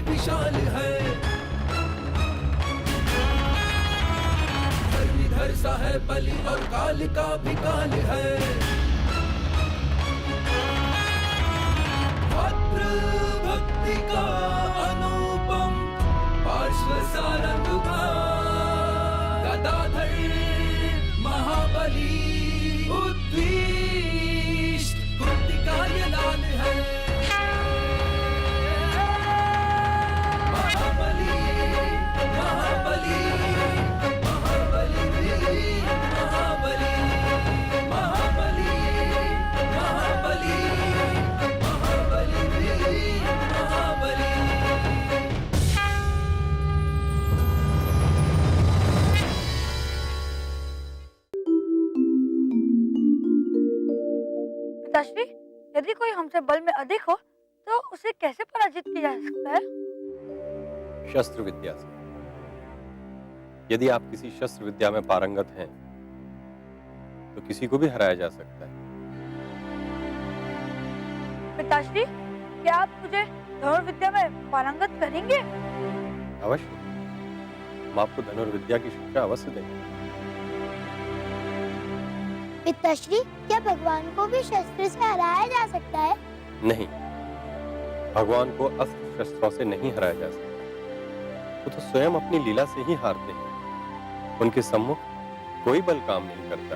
विशाल है, धर्मीधर सा है बलि और काल का भी काल है। भद्र भक्ति का अनुपम पार्श्व सारंगा, गदाधर महाबली उद्विष्ट कुंती का ये लाल है। महाबली महाबली महाबली महाबली महाबली महाबली महाबली महाबली। पिताश्री, यदि कोई हमसे बल में अधिक हो तो उसे कैसे पराजित किया जा सकता है? शस्त्र विद्या से। यदि आप किसी शस्त्र विद्या में पारंगत हैं तो किसी को भी हराया जा सकता है। पिताश्री, क्या आप मुझे धनुर्विद्या में पारंगत करेंगे? अवश्य, हम आपको धनुर्विद्या की शिक्षा अवश्य देंगे। पिताश्री, क्या भगवान को भी शस्त्र से हराया जा सकता है? नहीं, भगवान को अस्त्र शस्त्रों से नहीं हराया जा सकता। वो तो स्वयं अपनी लीला से ही हारते हैं। उनके सम्मुख कोई बल काम नहीं करता।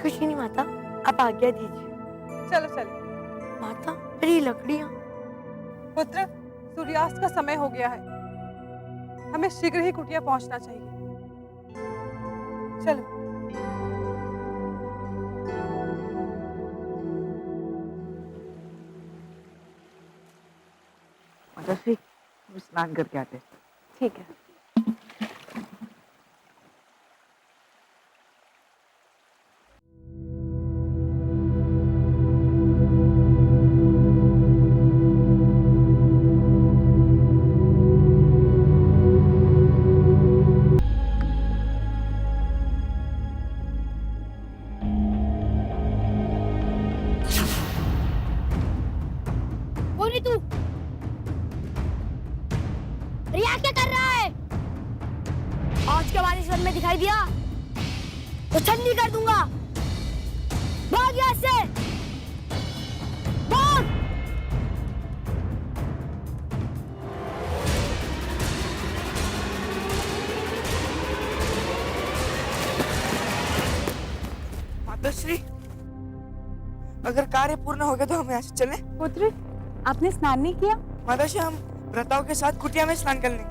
कुछ नहीं माता, आप आज्ञा दीजिए। चलो चलो। माता, मेरी लकड़ियाँ। पुत्र, सूर्यास्त का समय हो गया है, हमें शीघ्र ही कुटिया पहुंचना चाहिए। चलो। माताश्री, हम स्नान करके आते हैं। ठीक है। तू रिया क्या कर रहा है? आज के बाद इस वन में दिखाई दिया तो ठंडी कर दूंगा। भाग यहाँ से, भाग। माताश्री, अगर कार्य पूर्ण हो गया तो हम यहाँ से चलें? पुत्र, आपने स्नान नहीं किया? माताश्री, हम व्रताओं के साथ कुटिया में स्नान कर लेंगे।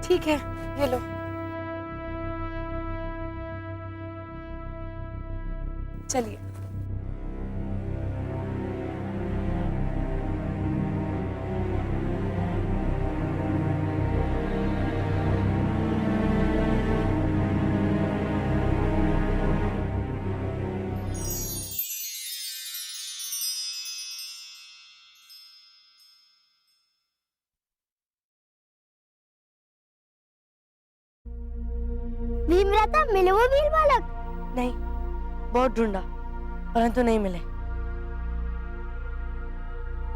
ठीक है, ये लो। चलिए। भीमराता मिले वो वीर बालक? नहीं, बहुत ढूंढा परंतु नहीं मिले।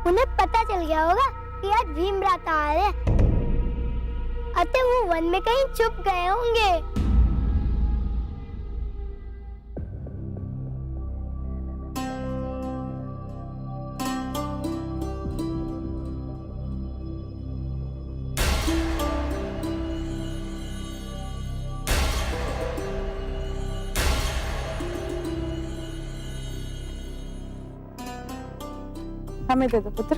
उन्हें पता चल गया होगा कि आज भीमराता आ रहे हैं। अतः वो वन में कहीं छुप गए होंगे। हमें दे दो पुत्र।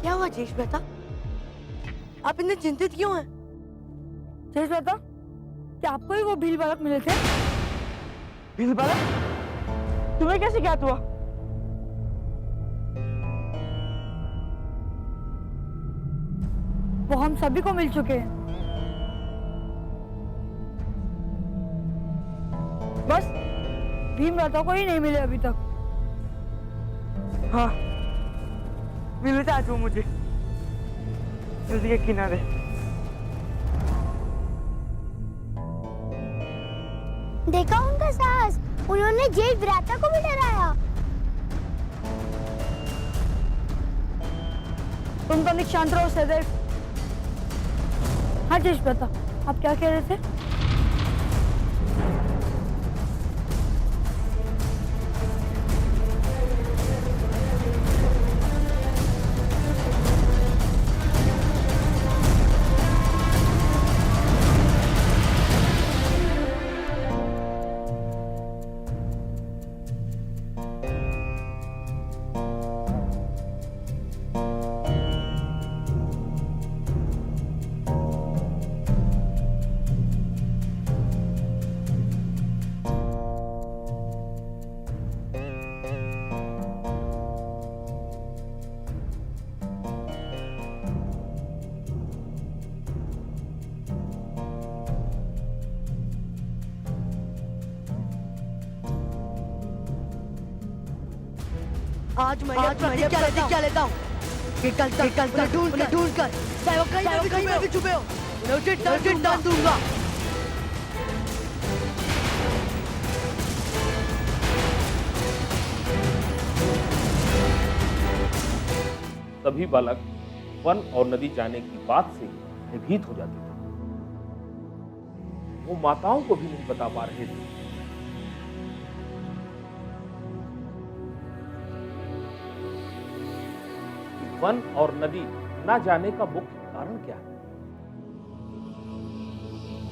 क्या हुआ जेश बेटा? आप इतने चिंतित क्यों हैं? शेष बेटा, क्या आपको ही वो भील बालक मिले थे? भील बालक? तुम्हें कैसे ज्ञात हुआ? वो हम सभी को मिल चुके हैं। बस भीमराता को ही नहीं मिले अभी तक। हाँ, मिले थे आज वो मुझे नदी के किनारे। देखा उनका साहस, उन्होंने जेठ भ्राता को भी डराया। तुम तो निशांत रहो सदैव। हाँ जेश बेटा, आप क्या कह रहे थे? आज मैं क्या लेता हूँ कि कल तक ढूंढ कर चाहे वो कहीं में भी छुपे हो, उन्हें उचित दान दूंगा। सभी बालक वन और नदी जाने की बात से भयभीत हो जाते थे। वो माताओं को भी नहीं बता पा रहे थे। वन और नदी न जाने का मुख्य कारण क्या है,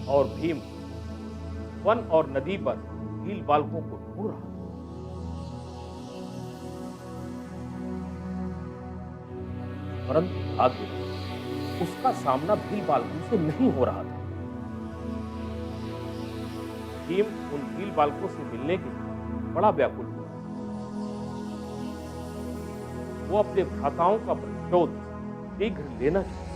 और भीम वन और नदी पर भील बालकों को ढूंढ रहा। परंतु भाग्य उसका सामना भील बालकों से नहीं हो रहा था। भीम उन भील बालकों से मिलने के लिए बड़ा व्याकुल हुआ। वो अपने भ्राताओं का प्रतिशोध शीघ्र लेना चाहता।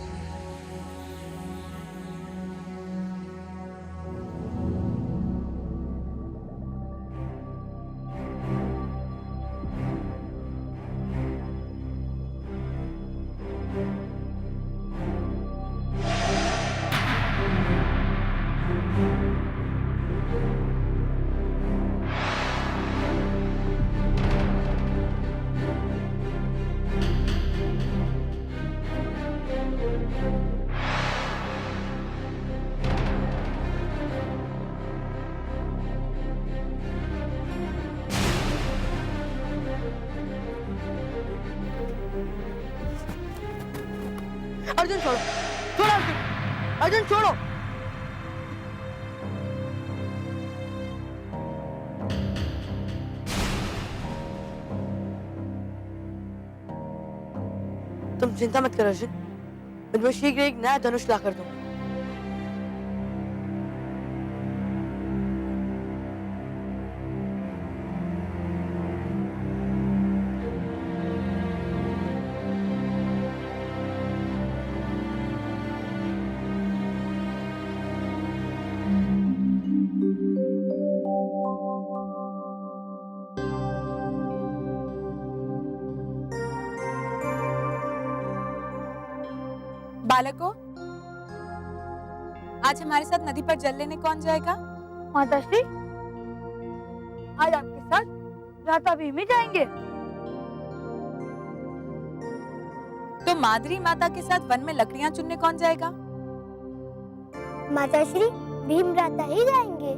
अर्जुन छोड़ो, छोड़ो अर्जुन छोड़ो। तुम चिंता मत करो अर्जुन, मैं तुम्हें शीघ्र एक नया धनुष ला कर दूंगा। बालकों, आज हमारे साथ नदी पर जल लेने कौन जाएगा? माताश्री, आज आपके साथ भ्राता भीम ही जाएंगे। तो माद्री माता के साथ वन में लकड़ियां चुनने कौन जाएगा? माताश्री, भीम भ्राता ही जाएंगे।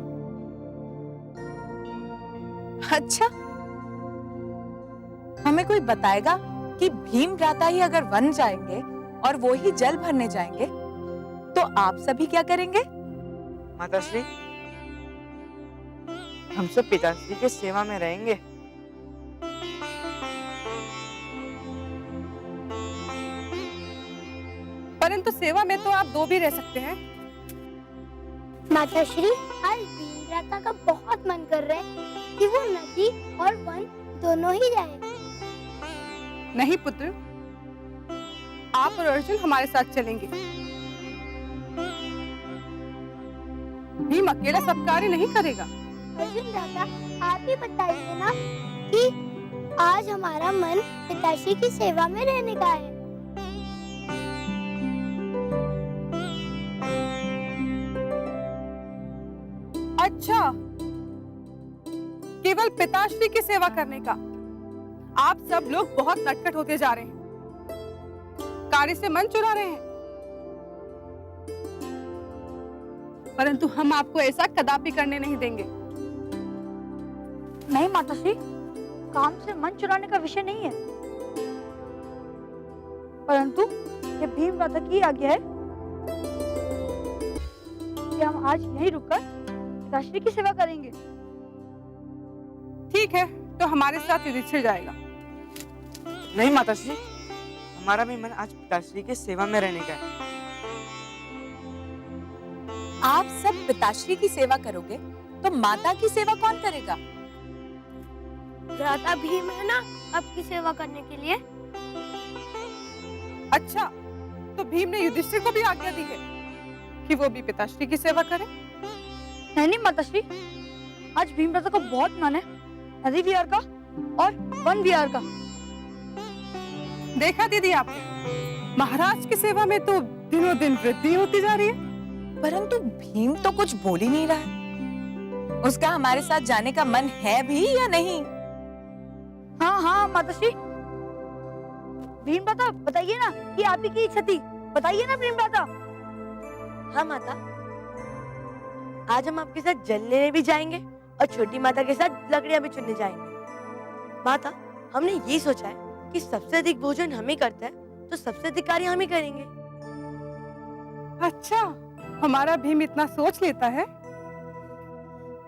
अच्छा, हमें कोई बताएगा कि भीम भ्राता ही अगर वन जाएंगे और वो ही जल भरने जाएंगे तो आप सभी क्या करेंगे? माताश्री, हम सब पिताश्री के सेवा में रहेंगे। परंतु सेवा में तो आप 2 भी रह सकते हैं। माताश्री, आज भीम भ्राता का बहुत मन कर रहा है कि वो नदी और वन दोनों ही जाए। नहीं पुत्र, आप और अर्जुन हमारे साथ चलेंगे। भीम अकेला सब कार्य नहीं करेगा। अर्जुन दादा, आप ही बताइए ना कि आज हमारा मन पिताश्री की सेवा में रहने का है। अच्छा, केवल पिताश्री की सेवा करने का। आप सब लोग बहुत नटखट होते जा रहे हैं, कार्य से मन चुरा रहे हैं। परंतु हम आपको ऐसा कदापि करने नहीं देंगे। नहीं माताश्री, काम से मन चुराने का विषय नहीं है, परंतु ये भीम भ्राता की आज्ञा है कि हम आज यहीं रुककर पिताश्री की सेवा करेंगे। ठीक है, तो हमारे साथ युधिष्ठिर जाएगा। नहीं माताश्री, हमारा भी मन आज पिताश्री के सेवा में रहने का है। आप सब पिताश्री की सेवा करोगे तो माता की सेवा कौन करेगा? भ्राता भीम है ना आपकी सेवा करने के लिए। अच्छा, तो भीम ने युधिष्ठिर को भी आज्ञा दी है कि वो भी पिताश्री की सेवा करे। नहीं माताश्री, आज भीम भ्राता को बहुत मन है नदी विहार का और वन विहार का। देखा दीदी आपने, महाराज की सेवा में तो दिनों दिन वृद्धि होती जा रही है। परंतु भीम तो कुछ बोल ही नहीं रहा है। उसका हमारे साथ जाने का मन है भी या नहीं? हाँ हाँ माताश्री, भीम भ्राता बताइए ना कि आप ही की इच्छा थी, बताइए ना भीम भ्राता। हाँ माता, आज हम आपके साथ जल लेने भी जाएंगे और छोटी माता के साथ लकड़ियां भी चुनने जाएंगे। माता, हमने ये सोचा है कि सबसे अधिक भोजन हम ही करते हैं, तो सबसे अधिक कार्य हम ही करेंगे। अच्छा, हमारा भीम इतना सोच लेता है।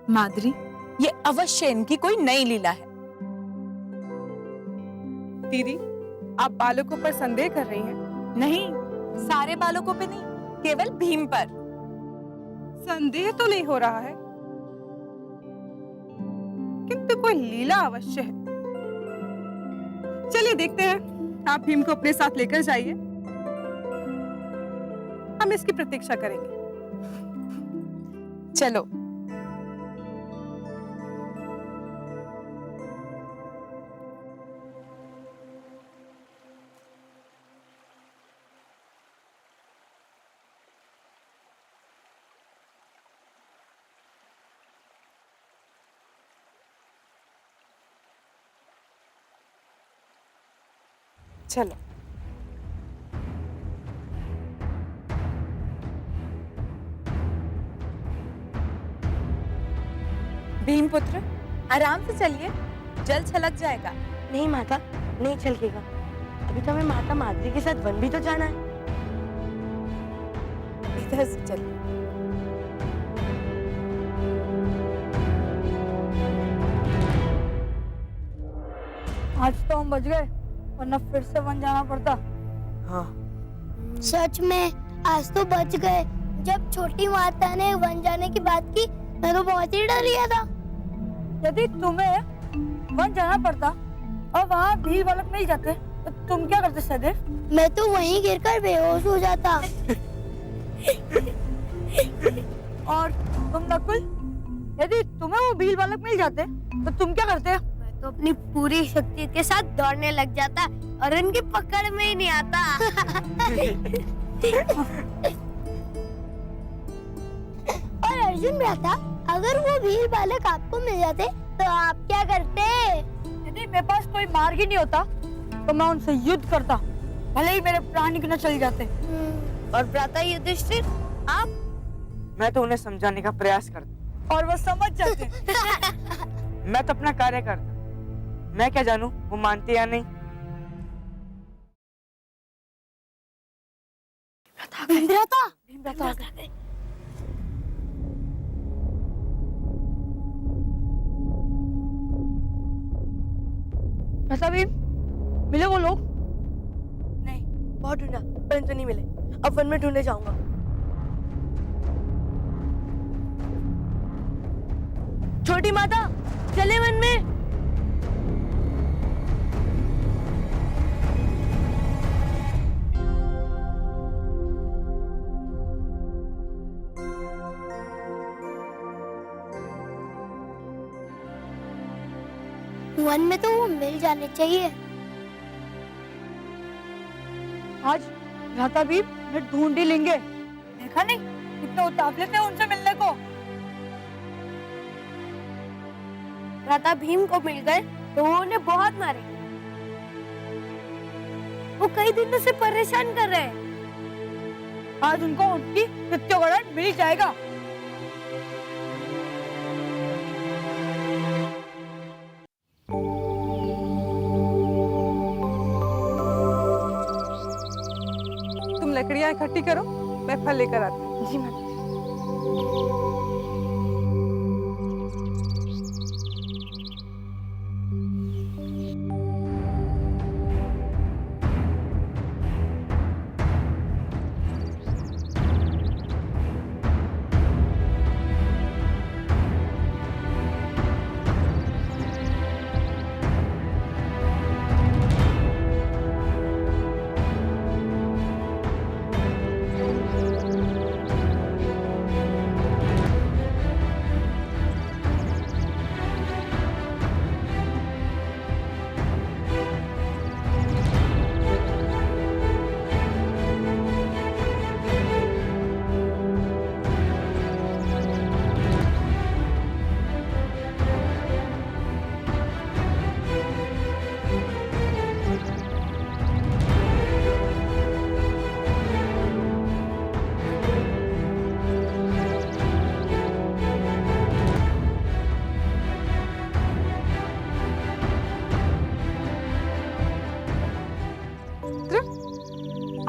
माद्री, ये अवश्य इनकी कोई नई लीला है। दीदी, आप बालकों पर संदेह कर रही हैं। नहीं, सारे बालकों पे नहीं, केवल भीम पर। संदेह तो नहीं हो रहा है, किंतु कोई लीला अवश्य है। चलिए देखते हैं, आप भीम को अपने साथ लेकर जाइए, हम इसकी प्रतीक्षा करेंगे। चलो। चलो। भीम पुत्र, आराम से चलिए, जल छलक जाएगा। नहीं माता, नहीं छलकेगा। अभी तो हमें माता माद्री के साथ वन भी तो जाना है। इधर से चलिए। आज तो हम बच गए, वरना फिर से वन जाना पड़ता। हाँ। सच में आज तो बच गए। जब छोटी माता ने वन जाने की बात की मैं तो बहुत ही डर गया था। यदि तुम्हें वन जाना पड़ता और वहाँ भीड़ बालक मिल जाते तो तुम क्या करते सहदेव? मैं तो वहीं गिरकर बेहोश हो जाता। और तुम नकुल, यदि तुम्हें वो भीड़ बालक मिल जाते तो तुम क्या करते? मैं तो अपनी पूरी शक्ति के साथ दौड़ने लग जाता और इनकी पकड़ में ही नहीं आता। और अर्जुन भ्राता, अगर वो भीड़ बालक आपको मिल जाते तो आप क्या करते? यदि मेरे पास कोई मार्ग ही नहीं होता तो मैं उनसे युद्ध करता, भले ही मेरे प्राण ही क्यों न चले जाते। और भ्राता युधिष्ठिर, आप? मैं तो उन्हें समझाने का प्रयास करता और वो समझ जाते। मैं तो अपना कार्य करता। मैं क्या जानूं वो मानते या नहीं। भ्राता, ऐसा भी मिले वो लोग? नहीं, बहुत ढूंढा परंतु नहीं मिले। अब वन में ढूंढने जाऊंगा। छोटी माता, चले वन में। वन में तो वो मिल जाने चाहिए। आज भ्राता भी ढूंढ ही लेंगे। देखा नहीं कितने उतावले थे उनसे मिलने को। भ्राता भीम को मिल गए तो वो उन्हें बहुत मारे। वो कई दिनों से परेशान कर रहे हैं। आज उनको उनकी मृत्युवरण मिल जाएगा। तुम लकड़ियां इकट्ठी करो, मैं फल लेकर आती हूँ। जी मैम।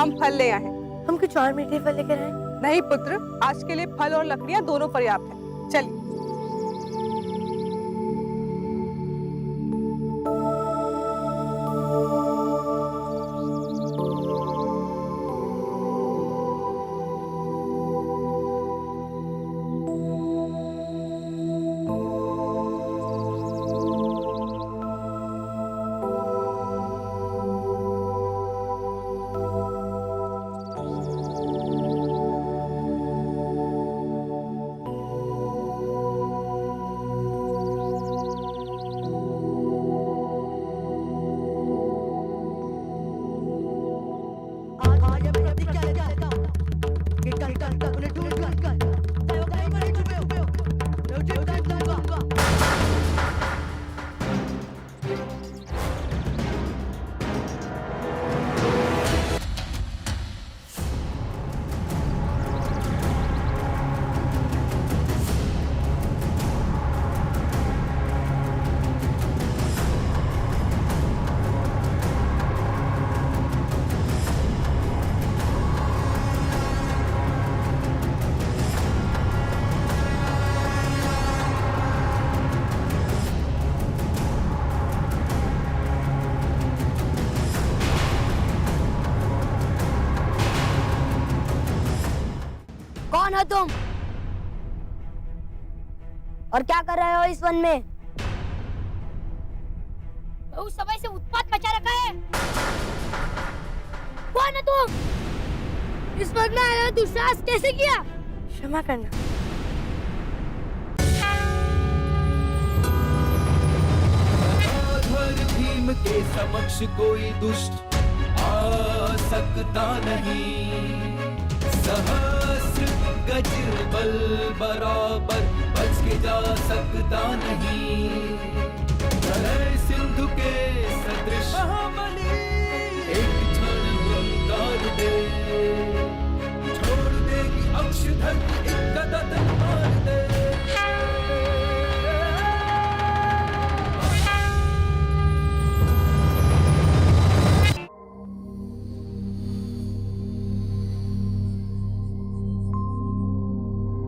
हम फल ले आए हैं। हम कुछ और मीठे फल लेकर आए। नहीं पुत्र, आज के लिए फल और लकड़ियां दोनों पर्याप्त हैं। चलिए। कौन हो तुम? और क्या कर रहे हो इस वन में? बहुत समय से उत्पात मचा रखा है। कौन है तुम? इस वन में आया दुस्साहस कैसे किया? क्षमा करना। धर भीम के समक्ष कोई दुष्ट आ सकता नहीं, सहस्र गज बल बराबर बच के जा सकता नहीं।